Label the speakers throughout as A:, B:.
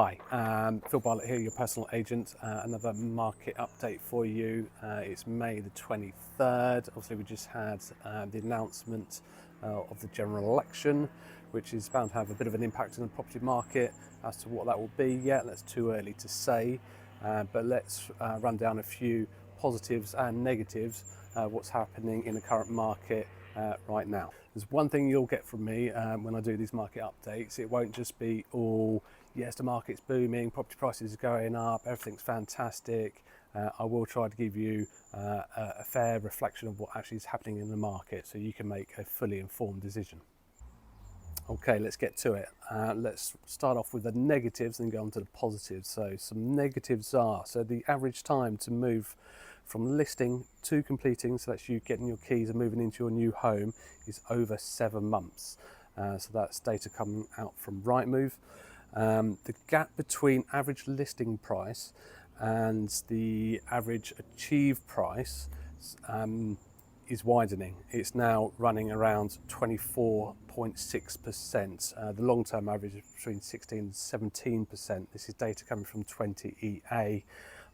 A: Hi, Phil Bartlett here, your personal agent. Another market update for you. It's May the 23rd. Obviously, we just had the announcement of the general election, which is bound to have a bit of an impact on the property market. As to what that will be yet, that's too early to say. But let's run down a few positives and negatives, what's happening in the current market right now. There's one thing you'll get from me when I do these market updates. It won't just be all, yes, the market's booming, property prices are going up, everything's fantastic. I will try to give you a fair reflection of what actually is happening in the market so you can make a fully informed decision. Okay, let's get to it. Let's start off with the negatives and go on to the positives. So some negatives are, so the average time to move from listing to completing, so that's you getting your keys and moving into your new home, is over 7 months. So that's data coming out from Rightmove. The gap between average listing price and the average achieved price is widening. It's now running around 24.6%. The long-term average is between 16 and 17%. This is data coming from 20EA.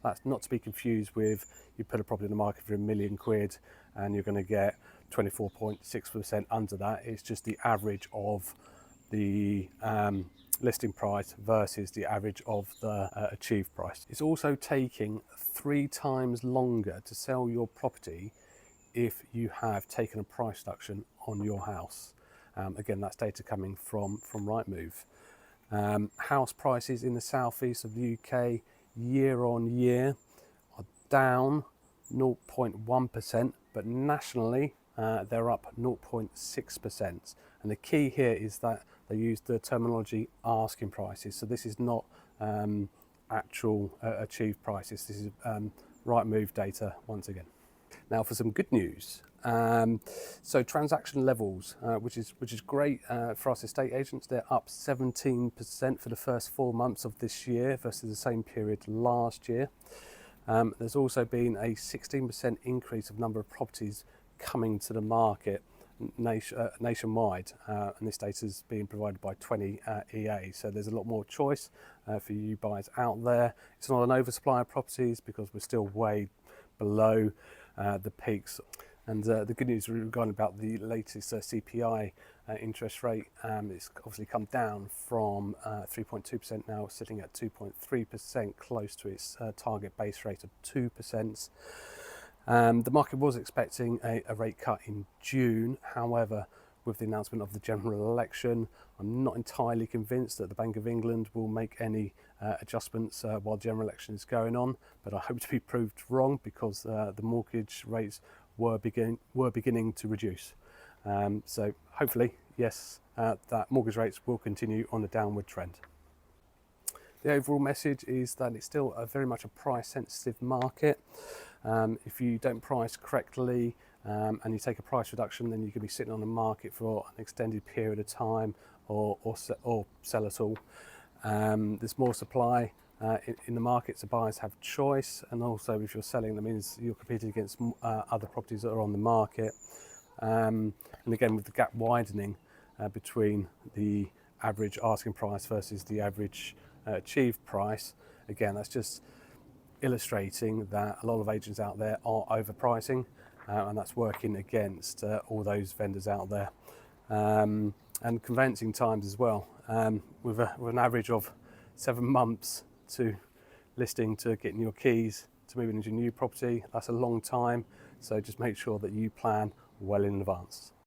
A: That's not to be confused with you put a property in the market for £1 million and you're going to get 24.6% under that. It's just the average of the listing price versus the average of the achieved price. It's also taking 3 times longer to sell your property if you have taken a price reduction on your house. Again, that's data coming from Rightmove. House prices in the southeast of the UK year on year are down 0.1%, but nationally they're up 0.6%. And the key here is that they use the terminology asking prices. So this is not actual achieved prices. This is Rightmove data once again. Now for some good news. So transaction levels, which is great for us estate agents. They're up 17% for the first 4 months of this year versus the same period last year. There's also been a 16% increase of number of properties coming to the market nationwide, and this data is being provided by 20EA. So there's a lot more choice for you buyers out there. It's not an oversupply of properties because we're still way below the peaks. And the good news regarding about the latest CPI interest rate, it's obviously come down from 3.2%, now sitting at 2.3%, close to its target base rate of 2%. The market was expecting a rate cut in June. However, with the announcement of the general election, I'm not entirely convinced that the Bank of England will make any adjustments while general election is going on, but I hope to be proved wrong because the mortgage rates were beginning to reduce. So hopefully, yes, that mortgage rates will continue on a downward trend. The overall message is that it's still very much a price sensitive market. If you don't price correctly and you take a price reduction, then you could be sitting on the market for an extended period of time or sell at all. There's more supply in the market, so buyers have choice, and also if you're selling, that means you're competing against other properties that are on the market. And again, with the gap widening between the average asking price versus the average achieved price, again, that's just illustrating that a lot of agents out there are overpricing, and that's working against all those vendors out there. And conveyancing times as well, with an average of 7 months to listing to getting your keys to moving into a new property. That's a long time, so just make sure that you plan well in advance.